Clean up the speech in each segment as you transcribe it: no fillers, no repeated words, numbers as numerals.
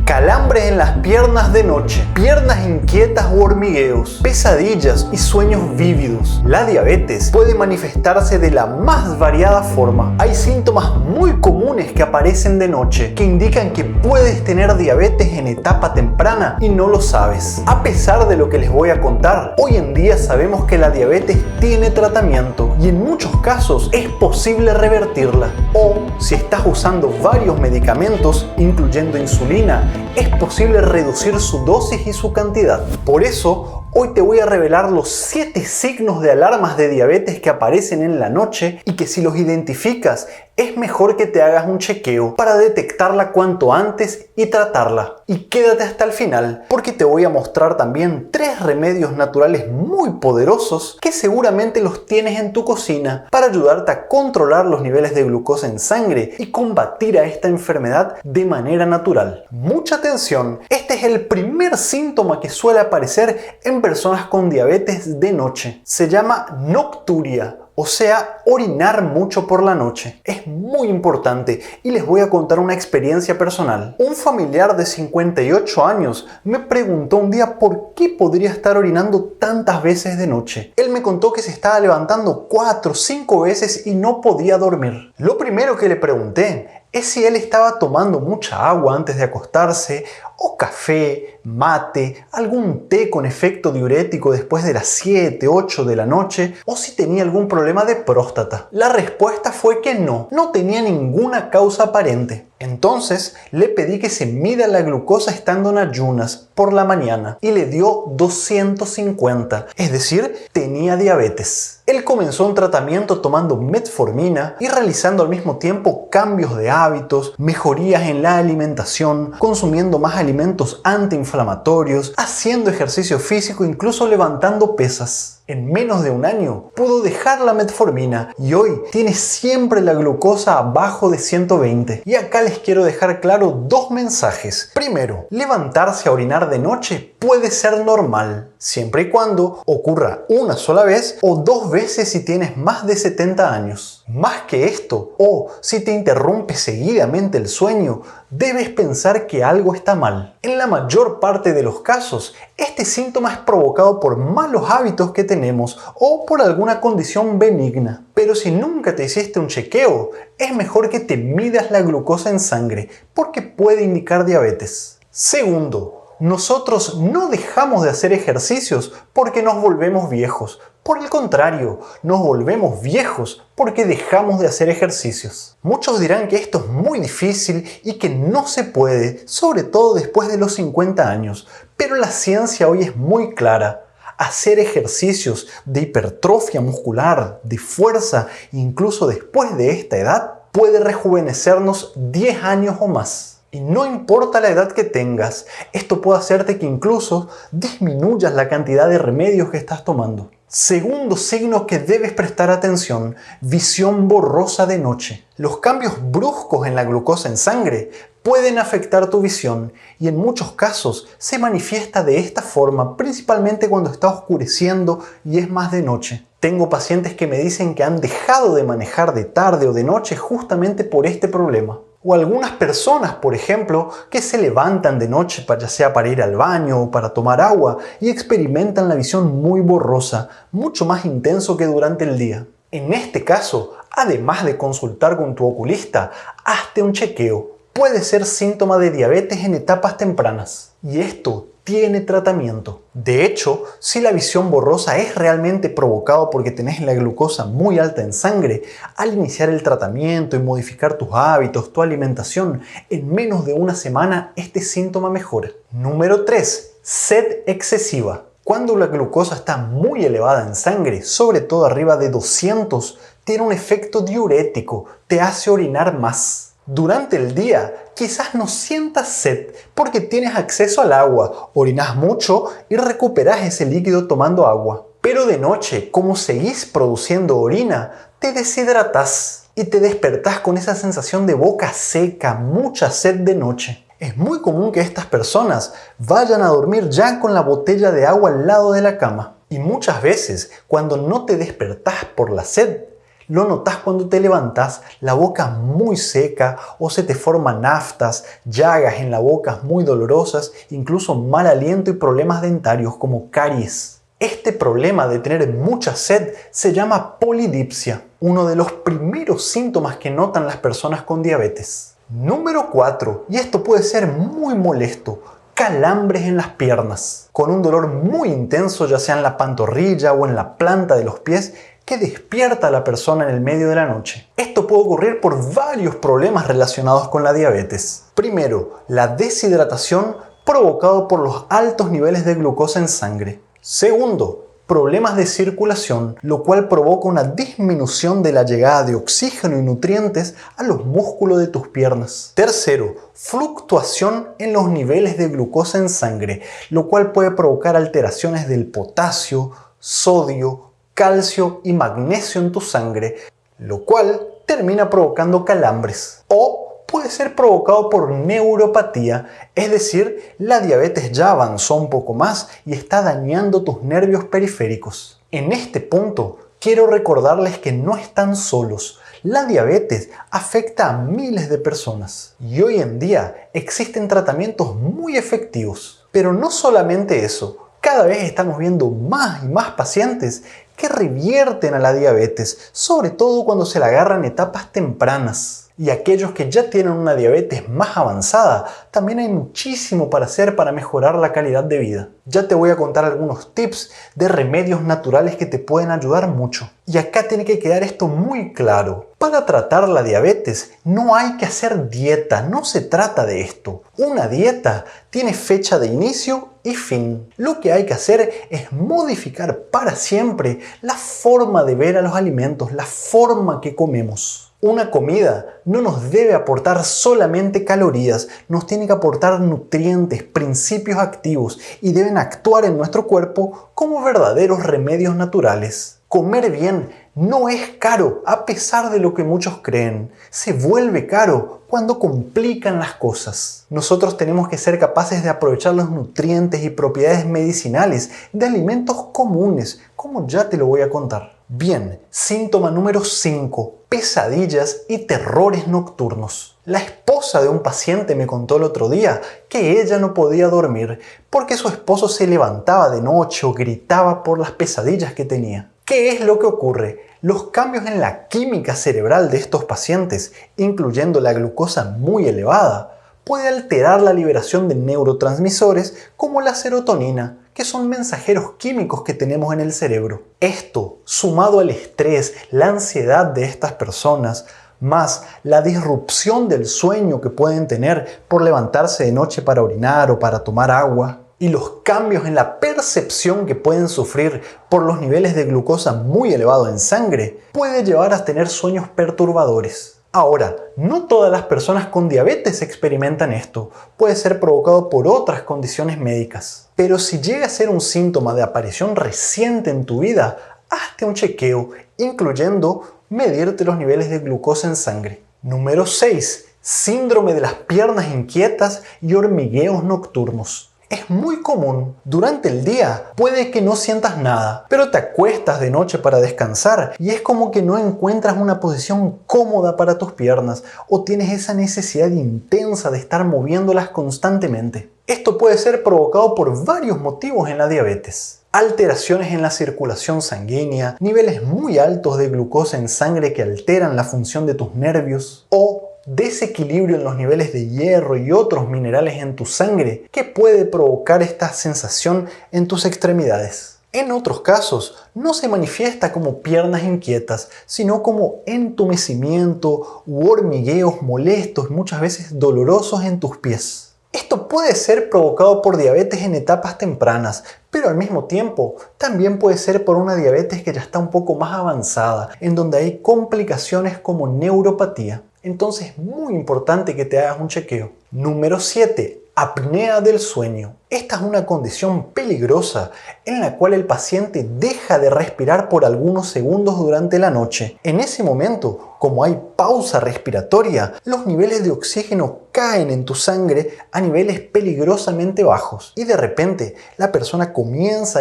Calambres en las piernas de noche, piernas inquietas o hormigueos, pesadillas y sueños vívidos. La diabetes puede manifestarse de la más variada forma. Hay síntomas muy comunes que aparecen de noche que indican que puedes tener diabetes en etapa temprana y no lo sabes. A pesar de lo que les voy a contar, hoy en día sabemos que la diabetes tiene tratamiento y en muchos casos es posible revertirla. O si estás usando varios medicamentos, incluyendo insulina, es posible reducir su dosis y su cantidad. Por eso, hoy te voy a revelar los 7 signos de alarmas de diabetes que aparecen en la noche y que si los identificas, es mejor que te hagas un chequeo para detectarla cuanto antes y tratarla. Y quédate hasta el final, porque te voy a mostrar también 3 remedios naturales muy poderosos que seguramente los tienes en tu cocina para ayudarte a controlar los niveles de glucosa en sangre y combatir a esta enfermedad de manera natural. Mucha atención, este es el primer síntoma que suele aparecer en personas con diabetes de noche. Se llama nocturia, o sea, orinar mucho por la noche. Es muy importante y les voy a contar una experiencia personal. Un familiar de 58 años me preguntó un día por qué podría estar orinando tantas veces de noche. Él me contó que se estaba levantando 4 o 5 veces y no podía dormir. Lo primero que le pregunté es si él estaba tomando mucha agua antes de acostarse, o café, mate, algún té con efecto diurético después de las 7, 8 de la noche, o si tenía algún problema de próstata. La respuesta fue que no tenía ninguna causa aparente. Entonces le pedí que se mida la glucosa estando en ayunas por la mañana y le dio 250, es decir, tenía diabetes. Él comenzó un tratamiento tomando metformina y realizando al mismo tiempo cambios de hábitos, mejorías en la alimentación, consumiendo más alimentos antiinflamatorios, haciendo ejercicio físico, incluso levantando pesas. En menos de un año pudo dejar la metformina y hoy tiene siempre la glucosa abajo de 120. Y acá les quiero dejar claro 2 mensajes. Primero, levantarse a orinar de noche puede ser normal, siempre y cuando ocurra una sola vez o 2 veces si tienes más de 70 años. Más que esto, o si te interrumpe seguidamente el sueño, debes pensar que algo está mal. En la mayor parte de los casos, este síntoma es provocado por malos hábitos que tenemos o por alguna condición benigna. Pero si nunca te hiciste un chequeo, es mejor que te midas la glucosa en sangre, porque puede indicar diabetes. Segundo, nosotros no dejamos de hacer ejercicios porque nos volvemos viejos. Por el contrario, nos volvemos viejos porque dejamos de hacer ejercicios. Muchos dirán que esto es muy difícil y que no se puede, sobre todo después de los 50 años. Pero la ciencia hoy es muy clara. Hacer ejercicios de hipertrofia muscular, de fuerza, incluso después de esta edad, puede rejuvenecernos 10 años o más. Y no importa la edad que tengas, esto puede hacerte que incluso disminuyas la cantidad de remedios que estás tomando. Segundo signo que debes prestar atención, visión borrosa de noche. Los cambios bruscos en la glucosa en sangre pueden afectar tu visión y en muchos casos se manifiesta de esta forma, principalmente cuando está oscureciendo y es más de noche. Tengo pacientes que me dicen que han dejado de manejar de tarde o de noche justamente por este problema. O algunas personas, por ejemplo, que se levantan de noche, ya sea para ir al baño o para tomar agua, y experimentan la visión muy borrosa, mucho más intenso que durante el día. En este caso, además de consultar con tu oculista, hazte un chequeo. Puede ser síntoma de diabetes en etapas tempranas. Y esto tiene tratamiento. De hecho, si la visión borrosa es realmente provocado porque tenés la glucosa muy alta en sangre, al iniciar el tratamiento y modificar tus hábitos, tu alimentación, en menos de una semana este síntoma mejora. Número 3. Sed excesiva. Cuando la glucosa está muy elevada en sangre, sobre todo arriba de 200, tiene un efecto diurético, te hace orinar más. Durante el día, quizás no sientas sed porque tienes acceso al agua, orinas mucho y recuperas ese líquido tomando agua. Pero de noche, como seguís produciendo orina, te deshidratás y te despertás con esa sensación de boca seca, mucha sed de noche. Es muy común que estas personas vayan a dormir ya con la botella de agua al lado de la cama. Y muchas veces, cuando no te despertás por la sed, Lo notas cuando te levantas, la boca muy seca o se te forman aftas, llagas en la boca muy dolorosas, incluso mal aliento y problemas dentarios como caries. Este problema de tener mucha sed se llama polidipsia, uno de los primeros síntomas que notan las personas con diabetes. Número 4, y esto puede ser muy molesto, calambres en las piernas, con un dolor muy intenso ya sea en la pantorrilla o en la planta de los pies que despierta a la persona en el medio de la noche. Esto puede ocurrir por varios problemas relacionados con la diabetes. Primero, la deshidratación provocado por los altos niveles de glucosa en sangre. Segundo, problemas de circulación, lo cual provoca una disminución de la llegada de oxígeno y nutrientes a los músculos de tus piernas. Tercero, fluctuación en los niveles de glucosa en sangre, lo cual puede provocar alteraciones del potasio, sodio, calcio y magnesio en tu sangre, lo cual termina provocando calambres. O puede ser provocado por neuropatía, es decir, la diabetes ya avanzó un poco más y está dañando tus nervios periféricos. En este punto, quiero recordarles que no están solos. La diabetes afecta a miles de personas y hoy en día existen tratamientos muy efectivos. Pero no solamente eso, cada vez estamos viendo más y más pacientes que revierten a la diabetes, sobre todo cuando se la agarran en etapas tempranas. Y aquellos que ya tienen una diabetes más avanzada, también hay muchísimo para hacer para mejorar la calidad de vida. Ya te voy a contar algunos tips de remedios naturales que te pueden ayudar mucho. Y acá tiene que quedar esto muy claro. Para tratar la diabetes no hay que hacer dieta, no se trata de esto. Una dieta tiene fecha de inicio y fin. Lo que hay que hacer es modificar para siempre la forma de ver a los alimentos, la forma que comemos. Una comida no nos debe aportar solamente calorías, nos tiene que aportar nutrientes, principios activos y deben actuar en nuestro cuerpo como verdaderos remedios naturales. Comer bien no es caro, a pesar de lo que muchos creen. Se vuelve caro cuando complican las cosas. Nosotros tenemos que ser capaces de aprovechar los nutrientes y propiedades medicinales de alimentos comunes, como ya te lo voy a contar. Bien, síntoma número 5, pesadillas y terrores nocturnos. La esposa de un paciente me contó el otro día que ella no podía dormir porque su esposo se levantaba de noche o gritaba por las pesadillas que tenía. ¿Qué es lo que ocurre? Los cambios en la química cerebral de estos pacientes, incluyendo la glucosa muy elevada, puede alterar la liberación de neurotransmisores como la serotonina, que son mensajeros químicos que tenemos en el cerebro. Esto, sumado al estrés, la ansiedad de estas personas, más la disrupción del sueño que pueden tener por levantarse de noche para orinar o para tomar agua, y los cambios en la percepción que pueden sufrir por los niveles de glucosa muy elevados en sangre, puede llevar a tener sueños perturbadores. Ahora, no todas las personas con diabetes experimentan esto, puede ser provocado por otras condiciones médicas. Pero si llega a ser un síntoma de aparición reciente en tu vida, hazte un chequeo, incluyendo medirte los niveles de glucosa en sangre. Número 6. Síndrome de las piernas inquietas y hormigueos nocturnos. Es muy común. Durante el día puede que no sientas nada, pero te acuestas de noche para descansar y es como que no encuentras una posición cómoda para tus piernas o tienes esa necesidad intensa de estar moviéndolas constantemente. Esto puede ser provocado por varios motivos en la diabetes. Alteraciones en la circulación sanguínea, niveles muy altos de glucosa en sangre que alteran la función de tus nervios o desequilibrio en los niveles de hierro y otros minerales en tu sangre que puede provocar esta sensación en tus extremidades. En otros casos, no se manifiesta como piernas inquietas, sino como entumecimiento u hormigueos molestos, muchas veces dolorosos en tus pies. Esto puede ser provocado por diabetes en etapas tempranas, pero al mismo tiempo también puede ser por una diabetes que ya está un poco más avanzada, en donde hay complicaciones como neuropatía. Entonces es muy importante que te hagas un chequeo. Número 7. Apnea del sueño. Esta es una condición peligrosa en la cual el paciente deja de respirar por algunos segundos durante la noche. En ese momento, como hay pausa respiratoria, los niveles de oxígeno caen en tu sangre a niveles peligrosamente bajos y de repente la persona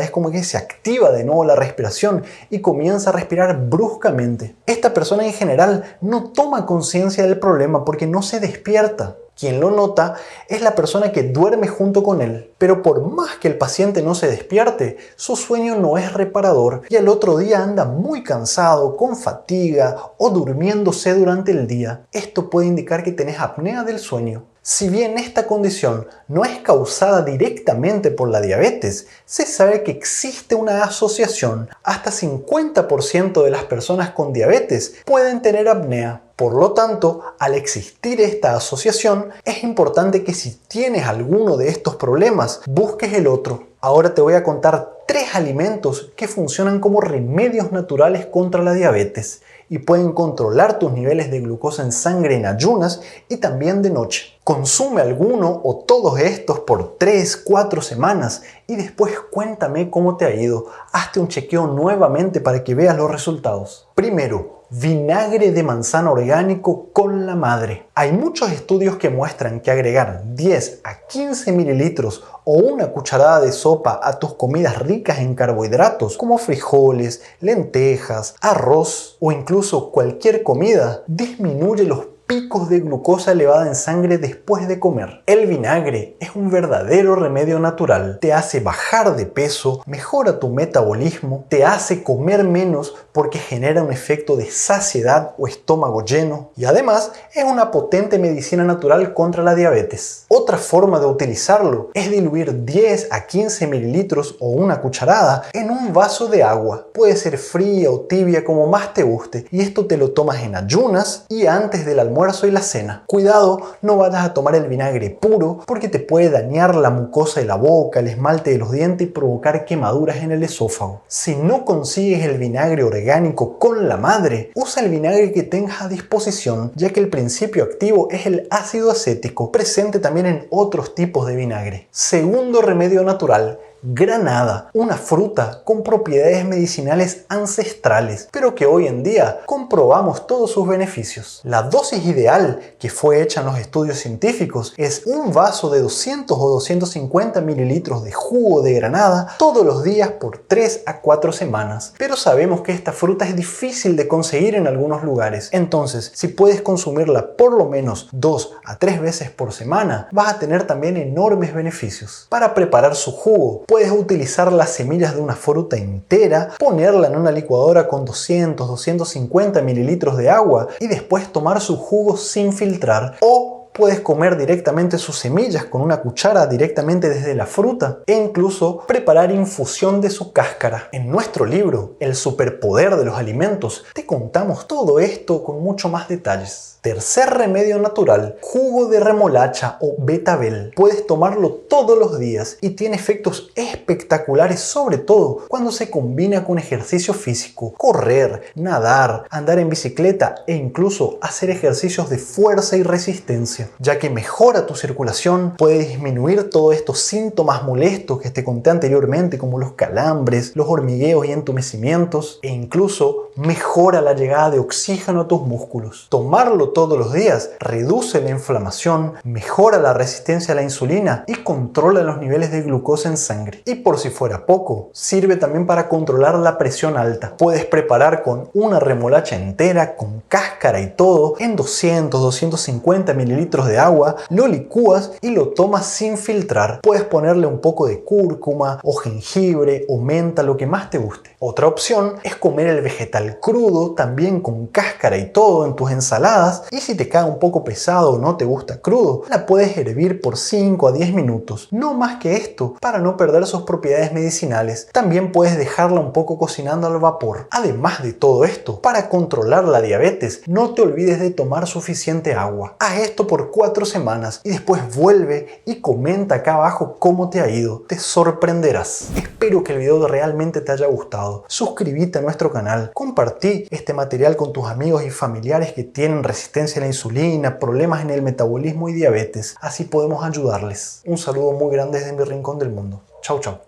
es como que se activa de nuevo la respiración y comienza a respirar bruscamente. Esta persona en general no toma conciencia del problema porque no se despierta. Quien lo nota es la persona que duerme junto con él, pero por más que el paciente no se despierte, su sueño no es reparador y al otro día anda muy cansado, con fatiga o durmiéndose durante el día. Esto puede indicar que tenés apnea del sueño. Si bien esta condición no es causada directamente por la diabetes, se sabe que existe una asociación. Hasta 50% de las personas con diabetes pueden tener apnea. Por lo tanto, al existir esta asociación, es importante que si tienes alguno de estos problemas, busques el otro. Ahora te voy a contar 3 alimentos que funcionan como remedios naturales contra la diabetes y pueden controlar tus niveles de glucosa en sangre en ayunas y también de noche. Consume alguno o todos estos por 3-4 semanas y después cuéntame cómo te ha ido. Hazte un chequeo nuevamente para que veas los resultados. Primero, vinagre de manzana orgánico con la madre. Hay muchos estudios que muestran que agregar 10 a 15 mililitros o una cucharada de sopa a tus comidas ricas en carbohidratos como frijoles, lentejas, arroz o incluso cualquier comida disminuye los picos de glucosa elevada en sangre después de comer. El vinagre es un verdadero remedio natural. Te hace bajar de peso, mejora tu metabolismo, te hace comer menos porque genera un efecto de saciedad o estómago lleno y además es una potente medicina natural contra la diabetes. Otra forma de utilizarlo es diluir 10 a 15 mililitros o una cucharada en un vaso de agua. Puede ser fría o tibia como más te guste y esto te lo tomas en ayunas y antes del almuerzo y la cena. Cuidado, no vayas a tomar el vinagre puro porque te puede dañar la mucosa de la boca, el esmalte de los dientes y provocar quemaduras en el esófago. Si no consigues el vinagre orgánico con la madre, usa el vinagre que tengas a disposición, ya que el principio activo es el ácido acético, presente también en otros tipos de vinagre. Segundo remedio natural, granada, una fruta con propiedades medicinales ancestrales, pero que hoy en día comprobamos todos sus beneficios. La dosis ideal que fue hecha en los estudios científicos es un vaso de 200 o 250 mililitros de jugo de granada todos los días por 3 a 4 semanas. Pero sabemos que esta fruta es difícil de conseguir en algunos lugares, entonces si puedes consumirla por lo menos 2 a 3 veces por semana, vas a tener también enormes beneficios. Para preparar su jugo, puedes utilizar las semillas de una fruta entera, ponerla en una licuadora con 200-250 mililitros de agua y después tomar su jugo sin filtrar, o puedes comer directamente sus semillas con una cuchara directamente desde la fruta e incluso preparar infusión de su cáscara. En nuestro libro, El superpoder de los alimentos, te contamos todo esto con mucho más detalles. Tercer remedio natural, jugo de remolacha o betabel. Puedes tomarlo todos los días y tiene efectos espectaculares, sobre todo cuando se combina con ejercicio físico, correr, nadar, andar en bicicleta e incluso hacer ejercicios de fuerza y resistencia, ya que mejora tu circulación, puede disminuir todos estos síntomas molestos que te conté anteriormente como los calambres, los hormigueos y entumecimientos e incluso mejora la llegada de oxígeno a tus músculos. Tomarlo todos los días reduce la inflamación, mejora la resistencia a la insulina y controla los niveles de glucosa en sangre. Y por si fuera poco, sirve también para controlar la presión alta. Puedes preparar con una remolacha entera, con cáscara y todo, en 200-250 mililitros de agua, lo licúas y lo tomas sin filtrar. Puedes ponerle un poco de cúrcuma o jengibre o menta, lo que más te guste. Otra opción es comer el vegetal crudo, también con cáscara y todo, en tus ensaladas, y si te cae un poco pesado o no te gusta crudo, la puedes hervir por 5 a 10 minutos, no más que esto, para no perder sus propiedades medicinales. También puedes dejarla un poco cocinando al vapor. Además de todo esto, para controlar la diabetes, no te olvides de tomar suficiente agua. Haz esto por por 4 semanas y después vuelve y comenta acá abajo cómo te ha ido. Te sorprenderás. Espero que el video realmente te haya gustado. Suscríbete a nuestro canal, compartí este material con tus amigos y familiares que tienen resistencia a la insulina, problemas en el metabolismo y diabetes. Así podemos ayudarles. Un saludo muy grande desde mi rincón del mundo. Chau, chau.